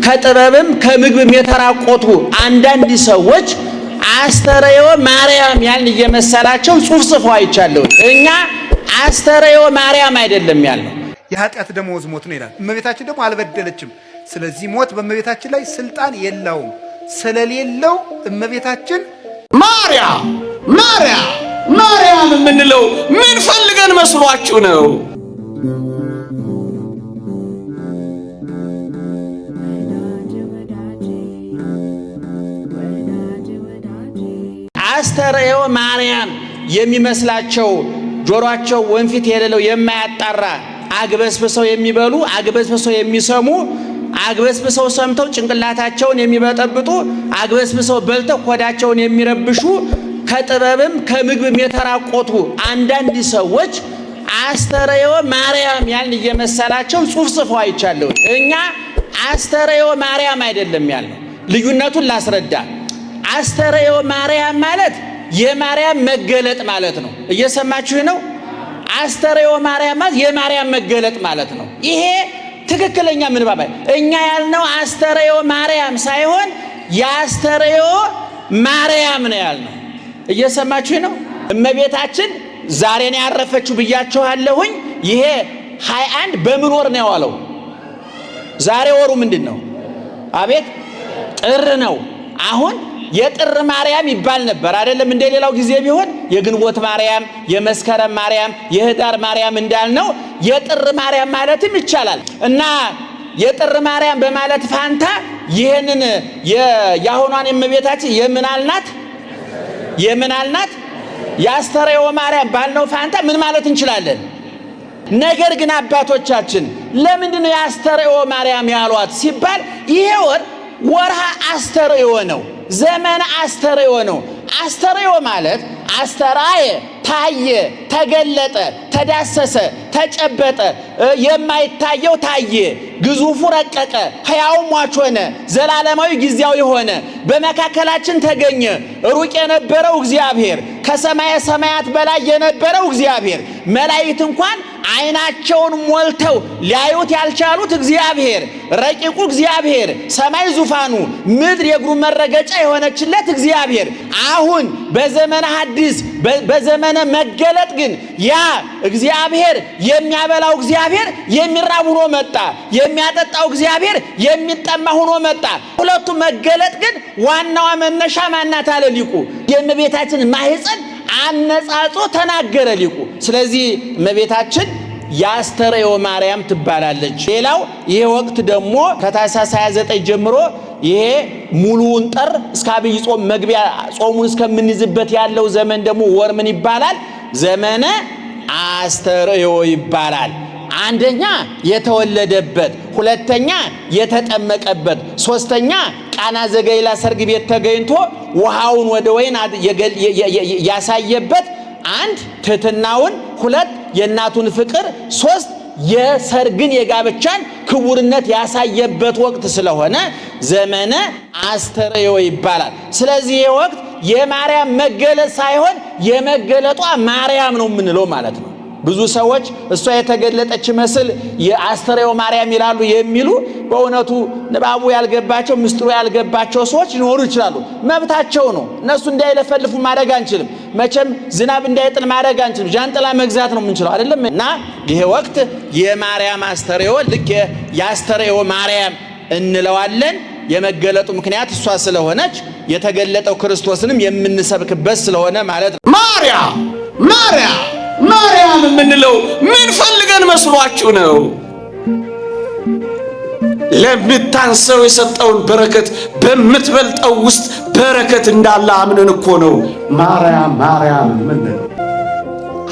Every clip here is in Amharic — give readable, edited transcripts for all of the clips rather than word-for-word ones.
ከጥበብም ከምግብም የተራቆቱ አንዳንድ ሰዎች አስተርእዮ ማርያም ያን እየመሰላቸው ጽሑፍ ጽፈው አይቻለሁ። እኛ አስተርእዮ ማርያም አይደለም ያልነው። የኃጢአት ደመወዝ ሞት ነው ይላል። እመቤታችን ደግሞ አልበደለችም። ስለዚህ ሞት በእመቤታችን ላይ ስልጣን የለውም። ስለሌለው እመቤታችን ማርያም ማርያም ማርያም የምንለው ምን ፈልገን መስሏችሁ ነው? አስተርእዮ ማርያም የሚመስላቸው ጆሮአቸው ወንፊት የሌለው የማያጣራ አግበስብሰው የሚበሉ አግበስብሰው የሚሰሙ አግበስብሰው ሰምተው ጭንቅላታቸውን የሚበጠብጡ አግበስብሰው በልተው ሆዳቸውን የሚረብሹ ከጥበብም ከምግብም የተራቆቱ አንዳንድ ሰዎች አስተርእዮ ማርያም ያን እየመሰላቸው ጽሑፍ ጽፈው አይቻለሁ። እኛ አስተርእዮ ማርያም አይደለም ያልነው። ልዩነቱን ላስረዳ። አስተርእዮ ማርያም ማለት የማርያም መገለጥ ማለት ነው። እየሰማችሁ ነው? አስተርእዮ ማርያም ማለት የማርያም መገለጥ ማለት ነው። ይሄ ትክክለኛ ምንባብ። እኛ ያልነው አስተርእዮ ማርያም ሳይሆን የአስተርእዮ ማርያም ነው ያልነው። እየሰማችሁ ነው? እመቤታችን ዛሬ ነው ያረፈችው ብያችኋለሁኝ። ይሄ 21 በምን ወር ነው የዋለው? ዛሬ ወሩ ምንድን ነው? አቤት ጥር ነው። አሁን የጥር ማርያም ይባል ነበር አይደለም? እንደሌላው ጊዜ ቢሆን የግንቦት ማርያም፣ የመስከረም ማርያም፣ የህዳር ማርያም እንዳልነው የጥር ማርያም ማለትም ይቻላል። እና የጥር ማርያም በማለት ፋንታ ይሄንን የአሁኗን እመቤታችን የምን አልናት የአስተርእዮ ማርያም ባልነው ፋንታ ምን ማለት እንችላለን? ነገር ግን አባቶቻችን ለምንድን ነው የአስተርእዮ ማርያም ያሏት ሲባል ይሄ ወርሃ አስተርእዮ ነው። ዘመነ አስተርእዮ ነው። አስተርእዮ ማለት አስተራየ ታየ፣ ተገለጠ፣ ተዳሰሰ፣ ተጨበጠ፣ የማይታየው ታየ፣ ግዙፉ ረቀቀ፣ ሕያው ሟች ሆነ፣ ዘላለማዊ ጊዜያዊ ሆነ፣ በመካከላችን ተገኘ። ሩቅ የነበረው እግዚአብሔር፣ ከሰማየ ሰማያት በላይ የነበረው እግዚአብሔር፣ መላእክት እንኳን ዓይናቸውን ሞልተው ሊያዩት ያልቻሉት እግዚአብሔር፣ ረቂቁ እግዚአብሔር፣ ሰማይ ዙፋኑ ምድር የእግሩ መረገጫ የሆነችለት እግዚአብሔር አሁን በዘመነ ሐዲስ በዘመነ መገለጥ ግን ያ እግዚአብሔር የሚያበላው እግዚአብሔር የሚራብ ሆኖ መጣ። የሚያጠጣው እግዚአብሔር የሚጠማ ሆኖ መጣ። ሁለቱ መገለጥ ግን ዋናዋ መነሻ ማናት አለ ሊቁ። የእመቤታችን ማህፀን አነጻጽሮ ተናገረ ሊቁ። ስለዚህ እመቤታችን የአስተርእዮ ማርያም ትባላለች። ሌላው ይሄ ወቅት ደግሞ ከታኅሳስ 29 ጀምሮ ይሄ ሙሉውን ጥር እስከ አብይ ጾም መግቢያ ጾሙን እስከምንይዝበት ያለው ዘመን ደግሞ ወር ምን ይባላል? ዘመነ አስተርእዮ ይባላል። አንደኛ የተወለደበት፣ ሁለተኛ የተጠመቀበት፣ ሶስተኛ ቃና ዘገሊላ ሰርግ ቤት ተገኝቶ ውሃውን ወደ ወይን ያሳየበት፣ አንድ ትሕትናውን፣ ሁለት የእናቱን ፍቅር፣ ሶስት የሰርግን የጋብቻን ክቡርነት ያሳየበት ወቅት ስለሆነ ዘመነ አስተርእዮ ይባላል። ስለዚህ ይህ ወቅት የማርያም መገለጥ ሳይሆን የመገለጧ ማርያም ነው የምንለው ማለት ነው። ብዙ ሰዎች እሷ የተገለጠች መስል የአስተርእዮ ማርያም ይላሉ የሚሉ በእውነቱ ንባቡ ያልገባቸው ምስጢሩ ያልገባቸው ሰዎች ሊኖሩ ይችላሉ። መብታቸው ነው። እነሱ እንዳይለፈልፉ ማድረግ አንችልም። መቼም ዝናብ እንዳይጥል ማድረግ አንችልም። ጃንጥላ መግዛት ነው የምንችለው አይደለም? እና ይሄ ወቅት የማርያም አስተርእዮ ልክ የአስተርእዮ ማርያም እንለዋለን። የመገለጡ ምክንያት እሷ ስለሆነች የተገለጠው ክርስቶስንም የምንሰብክበት ስለሆነ ማለት ነው። ማርያም ማርያም ማርያም የምንለው ምን ፈልገን መስሏችሁ ነው? ለምታንሰው የሰጠውን በረከት በምትበልጠው ውስጥ በረከት እንዳለ አምነን እኮ ነው ማርያም ማርያም የምንለው።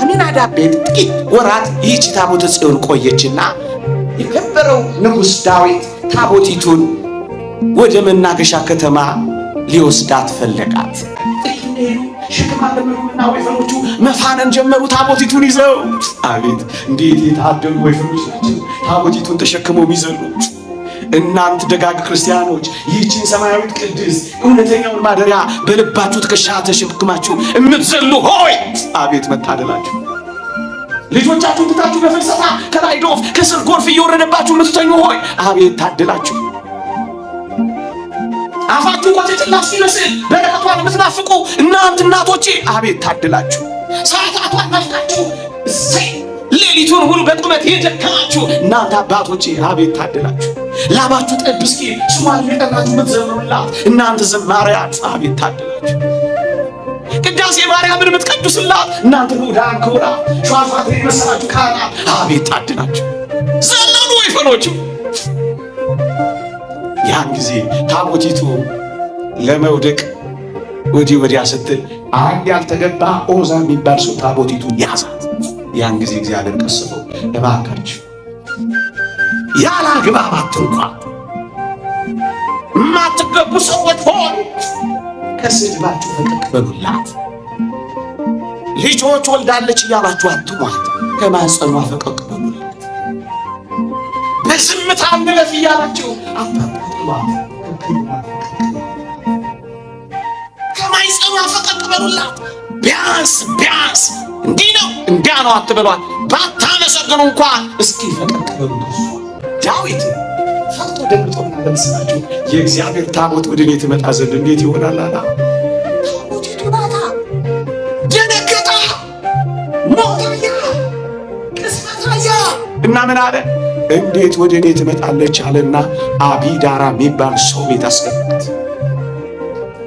አሚናዳብ ቤት ጥቂት ወራት ይህች ታቦተ ጽዮን ቆየችና የከበረው ንጉሥ ዳዊት ታቦቲቱን ወደ መናገሻ ከተማ ሊወስዳት ፈለጋት። ሽክማ ለምሩና ወይፈኖቹ መፋነን ጀመሩ ታቦቲቱን ይዘው። አቤት እንዴት የታደሉ ወይፈኖች ናቸው ታቦቲቱን ተሸክመው የሚዘሉ። እናንት ደጋግ ክርስቲያኖች ይህችን ሰማያዊት ቅድስት እውነተኛውን ማደሪያ በልባችሁ ትከሻ ተሸክማችሁ የምትዘሉ ሆይ አቤት መታደላችሁ። ልጆቻችሁን ትታችሁ በፍልሰታ ከላይ ዶፍ ከስር ጎርፍ እየወረደባችሁ የምትተኙ ሆይ አቤት ታደላችሁ። አፋችሁ ቆጭጭላ ሲመስል በረከቷን የምትናፍቁ እናንተ እናቶቼ አቤት ታድላችሁ። ሰዓታቷን ናፍቃችሁ እሰይ ሌሊቱን ሁሉ በቁመት የደከማችሁ እናንተ አባቶቼ አቤት ታድላችሁ። ላባችሁ ጠብ እስኪ ስሟን እየጠራችሁ የምትዘምሩላት እናንተ ዘማሪያት አቤት ታድላችሁ። ቅዳሴ ማርያምን የምትቀድሱላት እናንተ ንዑዳን ክቡራት ሸዋፋት የመሰላችሁ ካህናት አቤት ታድላችሁ። ዘለሉ ወይፈኖቹ። ያን ጊዜ ታቦቲቱ ለመውደቅ ወዲህ ወዲያ ስትል አንድ ያልተገባ ኦዛ የሚባል ሰው ታቦቲቱ ያዛት። ያን ጊዜ እግዚአብሔር ቀስፎ እባካችሁ ያለ አግባብ አትንኳት፣ የማትገቡ ሰዎች ሆኑ ከስድባችሁ ፈቀቅ በሉላት። ልጆች ወልዳለች እያላችሁ አትሟት፣ ከማኅፀኗ ፈቀቅ በሉላት። በዝምታ እንለፍ እያላችሁ አታጣጥሏት፣ ከማኅፀኗ ፈቀቅ በሉላት። ቢያንስ እንዲህ ነው እንዲያ ነው አትበሏት። ባታመሰግኑ እንኳን እስኪ ፈቀቅ በሉት። ዳዊት ፈርቶ ደንግጦና ለምስላችሁ የእግዚአብሔር ታቦት ወደ እኔ ትመጣ ዘንድ እንዴት ይሆናል አላ። ታቦቲቱ ናታ። ደነገጠ፣ ሞታያ፣ ቅስፈታያ እና ምን አለ? እንዴት ወደ እኔ ትመጣለች አለና አቢዳራ የሚባል ሰው ቤት አስገባት።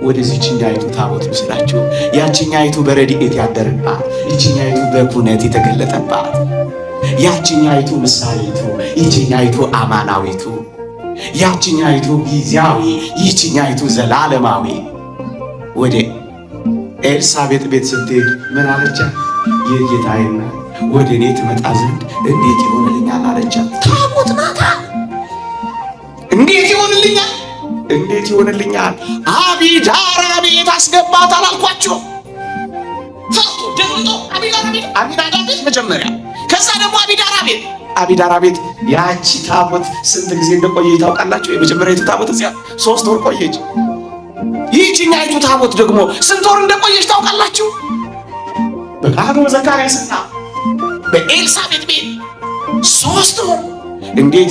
ወደዚህኛይቱ ታቦት ምስላችሁ ያቺኛይቱ በረድኤት ያደረባት፣ ይቺኛይቱ በኩነት የተገለጠባት፣ ያቺኛይቱ ምሳሌቱ፣ ይቺኛይቱ አማናዊቱ፣ ያቺኛይቱ ጊዜያዊ፣ ይቺኛይቱ ዘላለማዊ። ወደ ኤልሳቤጥ ቤት ስትሄድ ምን አለቻት? የጌታዬ እናት ወደ እኔ ትመጣ ዘንድ እንዴት ይሆንልኛል አለቻት። ታቦት ናታ። እንዴት ይሆንልኛል? እንዴት ይሆንልኛል? አቢዳራ ቤት አስገባት አላልኳቸው? ፈርቶ ደንግጦ አቢዳራ ቤት መጀመሪያ፣ ከዛ ደግሞ አቢዳራ ቤት ያቺ ታቦት ስንት ጊዜ እንደቆየ ታውቃላችሁ? የመጀመሪያዊቱ ታቦት እዚያ 3 ወር ቆየች። ይህችኛይቱ ታቦት ደግሞ ስንት ወር እንደቆየች ታውቃላችሁ? በካህኑ ዘካርያስና በኤልሳቤጥ ቤት 3 ወር። እንዴት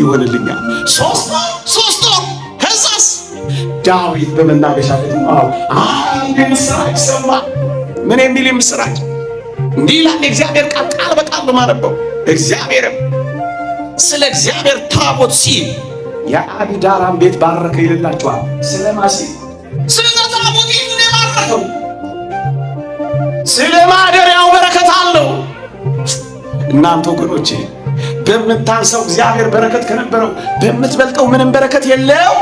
ይሆንልኛል? 3 ወር። ከዛስ ዳዊት በመናገሻ ከተማው አንድ ምስራች ሰማ። ምን የሚል ምስራች? እንዲህ ይላል የእግዚአብሔር ቃል በቃል በማነበው እግዚአብሔርም ስለ እግዚአብሔር ታቦት ሲል የአቢዳራን ቤት ባረከ ይልላችኋል። ስለማሲ ስለ ታቦት ይሁን የባረከው ስለ ማደሪያው በረከት አለው። እናንተ ወገኖቼ በምታንሰው እግዚአብሔር በረከት ከነበረው በምትበልጠው ምንም በረከት የለው።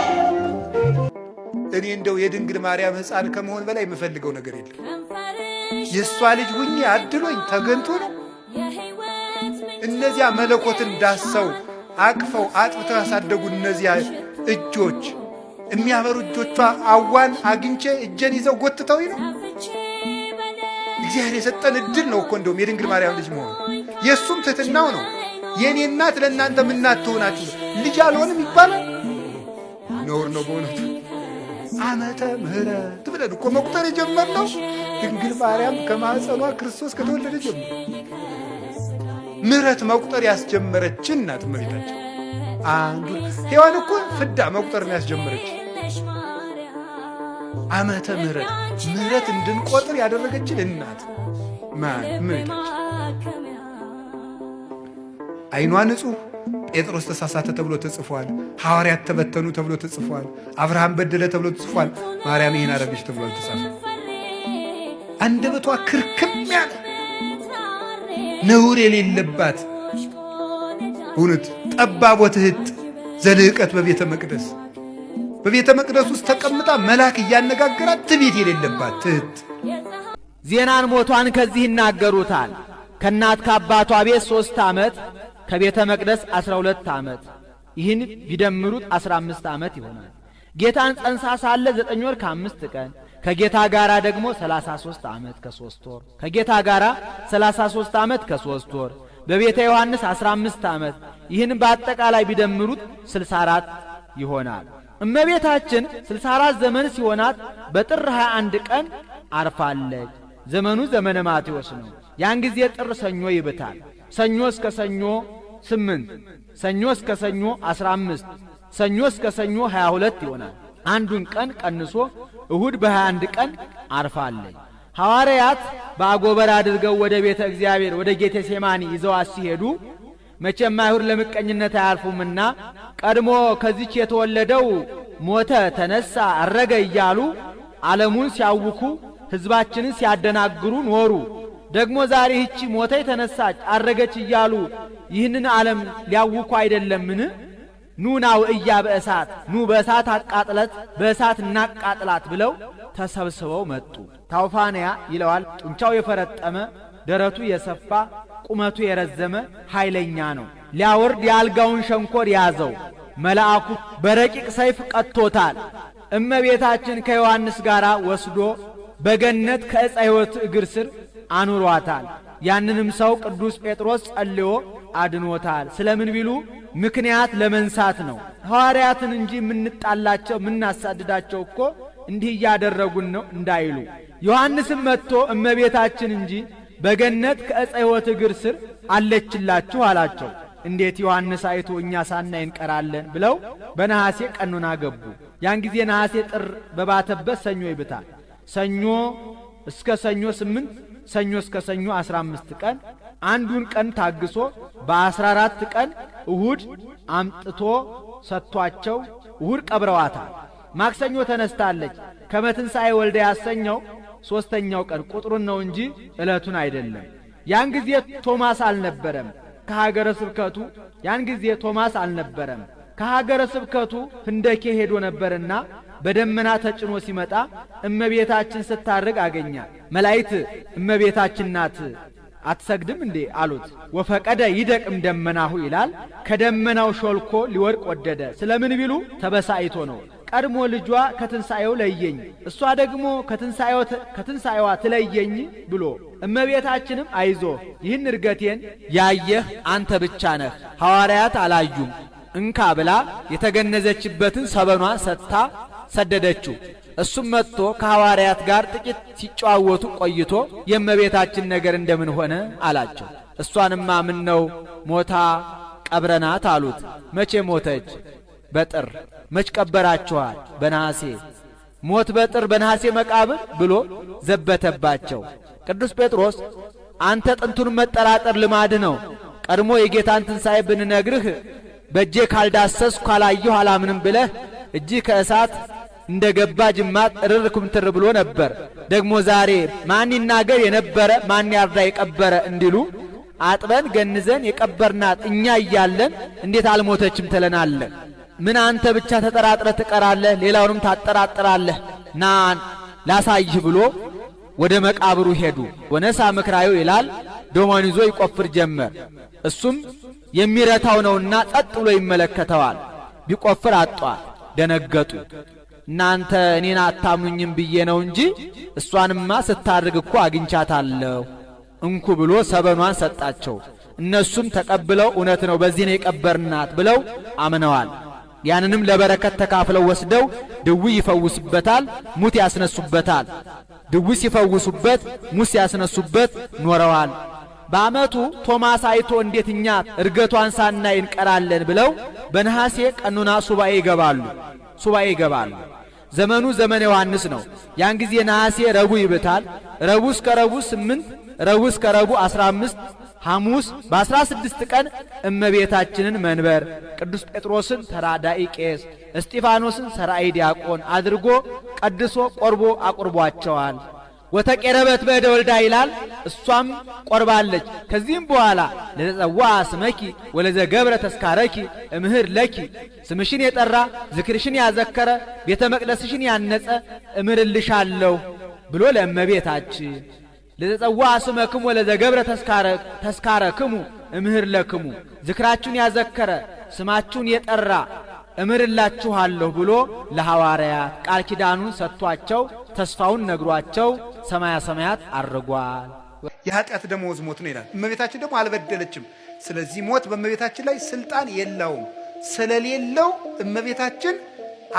እኔ እንደው የድንግል ማርያም ሕፃን ከመሆን በላይ የምፈልገው ነገር የለም። የእሷ ልጅ ሁኜ አድሎኝ ተገንቶ ነው። እነዚያ መለኮትን ዳሰው አቅፈው አጥብተው ያሳደጉ እነዚያ እጆች፣ የሚያበሩ እጆቿ አዋን አግኝቼ እጄን ይዘው ጎትተውኝ ነው። እግዚአብሔር የሰጠን እድል ነው እኮ እንደውም የድንግል ማርያም ልጅ መሆኑ። የእሱም ትሕትናው ነው። የእኔ እናት ለእናንተ ምናት ትሆናችሁ ልጅ አልሆንም ይባላል። ነውር ነው በእውነቱ። ዓመተ ምሕረት ብለን እኮ መቁጠር የጀመርነው ድንግል ማርያም ከማኅፀኗ ክርስቶስ ከተወለደ ጀምሮ ምሕረት መቁጠር ያስጀመረችን ናት እመቤታችን። አንዱ ሔዋን እኮ ፍዳ መቁጠርን ያስጀመረች ዓመተ ምሕረት እንድንቆጥር ያደረገችን እናት ማን? እመቤታችን። ዓይኗ ንጹሕ፣ ጴጥሮስ ተሳሳተ ተብሎ ተጽፏል። ሐዋርያት ተበተኑ ተብሎ ተጽፏል። አብርሃም በደለ ተብሎ ተጽፏል። ማርያም ይህን አደረገች ተብሎ አልተጻፈም። አንደበቷ ክርክም ያለ ነውር የሌለባት እውነት ጠባቦ ትሕት ዘልዕቀት በቤተ መቅደስ ውስጥ ተቀምጣ መልአክ እያነጋገራት ትዕቢት የሌለባት ትሕት። ዜናን ሞቷን ከዚህ ይናገሩታል። ከእናት ከአባቷ ቤት 3 ዓመት ከቤተ መቅደስ 12 ዓመት፣ ይህን ቢደምሩት 15 ዓመት ይሆናል። ጌታን ጸንሳ ሳለ 9 ወር ከ5 ቀን፣ ከጌታ ጋራ ደግሞ 33 ዓመት ከ3 ወር፣ ከጌታ ጋራ 33 ዓመት ከ3 ወር፣ በቤተ ዮሐንስ 15 ዓመት፣ ይህን በአጠቃላይ ቢደምሩት 64 ይሆናል። እመቤታችን 64 ዘመን ሲሆናት በጥር 21 ቀን አርፋለች። ዘመኑ ዘመነ ማቴዎስ ነው። ያን ጊዜ ጥር ሰኞ ይብታል። ሰኞ እስከ ሰኞ 8፣ ሰኞ እስከ ሰኞ 15፣ ሰኞ እስከ ሰኞ 22 ይሆናል። አንዱን ቀን ቀንሶ እሁድ በ21 ቀን አርፋለች። ሐዋርያት በአጎበር አድርገው ወደ ቤተ እግዚአብሔር ወደ ጌቴሴማኒ ይዘዋት ሲሄዱ መቼም አይሁድ ለምቀኝነት አያልፉምና ቀድሞ ከዚች የተወለደው ሞተ፣ ተነሳ፣ አረገ እያሉ ዓለሙን ሲያውኩ ሕዝባችንን ሲያደናግሩ ኖሩ። ደግሞ ዛሬ ይህች ሞተች፣ ተነሳች፣ አረገች እያሉ ይህንን ዓለም ሊያውኩ አይደለምን? ኑ ናውእያ በእሳት ኑ በእሳት አቃጥለት በእሳት እናቃጥላት ብለው ተሰብስበው መጡ። ታውፋንያ ይለዋል። ጡንቻው የፈረጠመ ደረቱ የሰፋ ቁመቱ የረዘመ ኃይለኛ ነው። ሊያወርድ የአልጋውን ሸንኮር ያዘው። መልአኩ በረቂቅ ሰይፍ ቀጥቶታል። እመቤታችን ከዮሐንስ ጋር ወስዶ በገነት ከዕፀ ሕይወት እግር ስር አኑሯታል። ያንንም ሰው ቅዱስ ጴጥሮስ ጸልዮ አድኖታል። ስለምን ቢሉ ምክንያት ለመንሳት ነው። ሐዋርያትን እንጂ የምንጣላቸው የምናሳድዳቸው እኮ እንዲህ እያደረጉን ነው እንዳይሉ። ዮሐንስም መጥቶ እመቤታችን እንጂ በገነት ከዕፀ ሕይወት እግር ስር አለችላችሁ አላቸው። እንዴት ዮሐንስ አይቶ እኛ ሳናይ እንቀራለን ብለው በነሐሴ ቀኑና ገቡ። ያን ጊዜ ነሐሴ ጥር በባተበት ሰኞ ይብታል። ሰኞ እስከ ሰኞ 8 ሰኞ እስከ ሰኞ 15 ቀን አንዱን ቀን ታግሶ በ14 ቀን እሁድ አምጥቶ ሰጥቷቸው እሁድ ቀብረዋታል። ማክሰኞ ተነስታለች። ከመትንሣኤ ወልደ ያሰኘው 3ኛው ቀን ቁጥሩን ነው እንጂ ዕለቱን አይደለም። ያን ጊዜ ቶማስ አልነበረም ከሀገረ ስብከቱ ያን ጊዜ ቶማስ አልነበረም ከሀገረ ስብከቱ ህንደኬ ሄዶ ነበርና በደመና ተጭኖ ሲመጣ እመቤታችን ስታርግ አገኛት። መላእክት እመቤታችን ናት አትሰግድም እንዴ አሉት። ወፈቀደ ይደቅም ደመናሁ ይላል። ከደመናው ሾልኮ ሊወድቅ ወደደ። ስለምን ቢሉ ተበሳይቶ ነው። ቀድሞ ልጇ ከትንሣኤው ለየኝ፣ እሷ ደግሞ ከትንሣኤዋ ትለየኝ ብሎ እመቤታችንም አይዞ ይህን እርገቴን ያየህ አንተ ብቻ ነህ፣ ሐዋርያት አላዩም እንካ ብላ የተገነዘችበትን ሰበኗን ሰጥታ ሰደደችው። እሱም መጥቶ ከሐዋርያት ጋር ጥቂት ሲጨዋወቱ ቆይቶ የእመቤታችን ነገር እንደምን ሆነ አላቸው። እሷንማ ምን ነው ሞታ ቀብረናት አሉት። መቼ ሞተች? በጥር። መች ቀበራችኋል? በነሐሴ። ሞት በጥር በነሐሴ መቃብር ብሎ ዘበተባቸው። ቅዱስ ጴጥሮስ አንተ ጥንቱን መጠራጠር ልማድህ ነው። ቀድሞ የጌታን ትንሣኤ ብንነግርህ በእጄ ካልዳሰስኩ ካላየሁ አላምንም ብለህ እጅህ ከእሳት እንደ ገባ ጅማት እርር ኩምትር ብሎ ነበር። ደግሞ ዛሬ ማን ይናገር የነበረ ማን ያርዳ የቀበረ እንዲሉ አጥበን ገንዘን የቀበርናት እኛ እያለን እንዴት አልሞተችም ትለናለህ? ምን አንተ ብቻ ተጠራጥረህ ትቀራለህ? ሌላውንም ታጠራጥራለህ? ና ላሳይህ ብሎ ወደ መቃብሩ ሄዱ። ወነሳ ምክራዩ ይላል። ዶማን ይዞ ይቆፍር ጀመር። እሱም የሚረታው ነውና ጸጥ ብሎ ይመለከተዋል። ቢቆፍር አጧል። ደነገጡ። እናንተ እኔን አታምኑኝም ብዬ ነው እንጂ እሷንማ ስታርግ እኮ አግኝቻታለሁ እንኩ ብሎ ሰበኗን ሰጣቸው። እነሱም ተቀብለው እውነት ነው በዚህ ነው የቀበርናት ብለው አምነዋል። ያንንም ለበረከት ተካፍለው ወስደው ድውይ ይፈውሱበታል፣ ሙት ያስነሱበታል። ድውይ ሲፈውሱበት ሙት ያስነሱበት ኖረዋል። በዓመቱ ቶማስ አይቶ እንዴት እኛ እርገቷን ሳናይ እንቀራለን ብለው በነሐሴ ቀኑና ሱባኤ ይገባሉ። ዘመኑ ዘመነ ዮሐንስ ነው። ያን ጊዜ ነሐሴ ረቡዕ ይብታል። ረቡዕ እስከ ረቡዕ 8 ረቡዕ እስከ ረቡዕ 15 ሐሙስ በ16 ቀን እመቤታችንን መንበር ቅዱስ ጴጥሮስን ተራዳኢ ቄስ እስጢፋኖስን ሰራኢ ዲያቆን አድርጎ ቀድሶ ቆርቦ አቁርቧቸዋል። ወተቀረበት በእደ ወልዳ ይላል። እሷም ቆርባለች። ከዚህም በኋላ ለተጸዋ ስመኪ ወለዘ ገብረ ተስካረኪ እምህር ለኪ ስምሽን የጠራ ዝክርሽን ያዘከረ ቤተ መቅደስሽን ያነጸ እምርልሻለሁ ብሎ ለእመቤታችን ለተጸዋ ስመክሙ ወለዘ ገብረ ተስካረክሙ እምህር ለክሙ ዝክራችሁን ያዘከረ ስማችሁን የጠራ እምርላችኋለሁ ብሎ ለሐዋርያት ቃል ኪዳኑን ሰጥቷቸው ተስፋውን ነግሯቸው ሰማያ ሰማያት አርጓል። የኃጢአት ደመወዝ ሞት ነው ይላል። እመቤታችን ደግሞ አልበደለችም። ስለዚህ ሞት በእመቤታችን ላይ ስልጣን የለውም። ስለሌለው እመቤታችን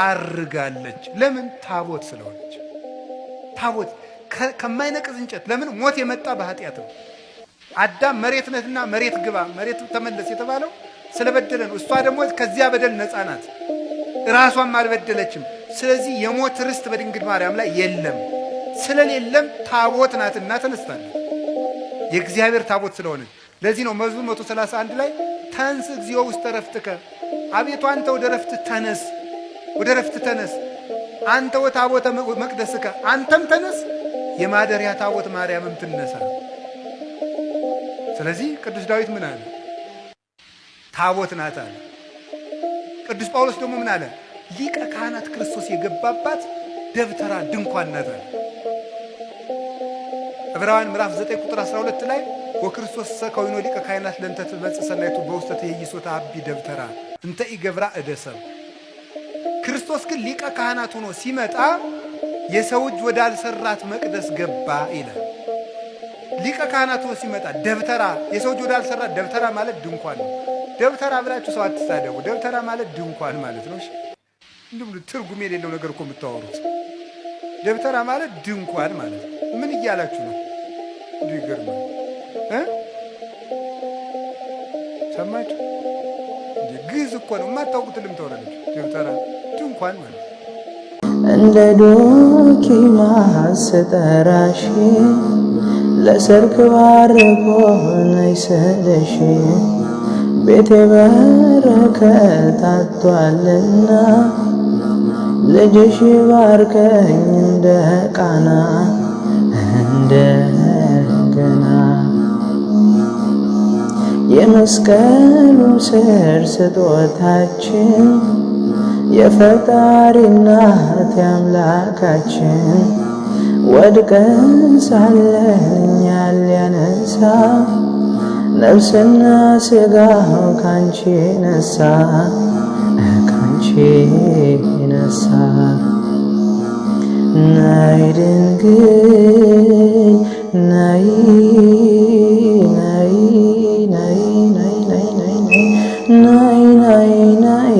አርጋለች። ለምን? ታቦት ስለሆነች። ታቦት ከማይነቅዝ እንጨት። ለምን? ሞት የመጣ በኃጢአት ነው። አዳም መሬት ነህና መሬት ግባ መሬት ተመለስ የተባለው ስለበደለ ነው። እሷ ደግሞ ከዚያ በደል ነፃ ናት። ራሷም አልበደለችም። ስለዚህ የሞት ርስት በድንግል ማርያም ላይ የለም። ስለሌለም ታቦት ናትና ተነስታለች። የእግዚአብሔር ታቦት ስለሆነ ለዚህ ነው መዝሙር 131 ላይ ተንስ እግዚኦ ውስተ ዕረፍትከ፣ አቤቱ አንተ ወደ ዕረፍት ተነስ፣ ወደ ዕረፍት ተነስ፣ አንተ ወታቦተ መቅደስከ፣ አንተም ተነስ፣ የማደሪያ ታቦት ማርያምም ትነሳ። ስለዚህ ቅዱስ ዳዊት ምን አለ? ታቦት ናት አለ። ቅዱስ ጳውሎስ ደግሞ ምን አለ? ሊቀ ካህናት ክርስቶስ የገባባት ደብተራ ድንኳን ናት አለ። ዕብራውያን ምዕራፍ 9 ቁጥር 12 ላይ ወክርስቶስ ሰከዊኖ ሊቀ ካህናት ለእንተ ትመጽእ ሰናይቱ በውስተ ትኄይሶተ አቢ ደብተራ እንተ ኢገብራ እደ ሰብ። ክርስቶስ ግን ሊቀ ካህናት ሆኖ ሲመጣ የሰው እጅ ወዳልሰራት መቅደስ ገባ ይላል። ሊቀ ካህናት ሆኖ ሲመጣ ደብተራ፣ የሰው እጅ ወዳልሰራት፣ ደብተራ ማለት ድንኳን ነው። ደብተራ ብላችሁ ሰው አትሳደቡ። ደብተራ ማለት ድንኳን ማለት ነው። እንዲሁ ትርጉም የሌለው ነገር እኮ የምታወሩት። ደብተራ ማለት ድንኳን ማለት ነው። ምን እያላችሁ ነው? እንዲሁ ይገርማል። ሰማችሁ? ግዕዝ እኮ ነው፣ የማታውቁት ልምታወራለች። ደብተራ ድንኳን ማለት እንደ ዶኪማስ ስጠራሽ ለሰርክ ባርኮን አይሰለሽ ቤቴ በረከት አጥቷልና ልጅሽ ባርከኝ እንደ ቃና እንደገና የመስቀሉ ስር ስጦታችን የፈጣሪ እናት የአምላካችን ወድቀን ሳለን እኛን ሊያነሳ ነፍስና ሥጋው ካንቺ ነሳ ካንቺ ነሳ። ናይ ድንግል ናይ ናይ ናይ ናይ ናይ ናይ ናይ ናይ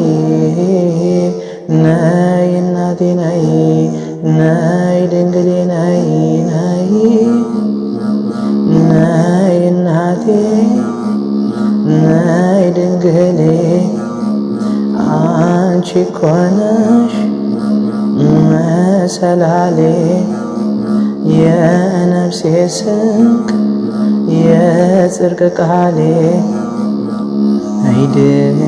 ናይ እናቴ ናይ ናይ ድንግሌ ናይ ናይ ናይ እናቴ ናይ ድንግሌ አንቺ እኮ ነሽ መሰላሌ የነፍሴ ስንቅ የጽድቅ ቃሌ አይደል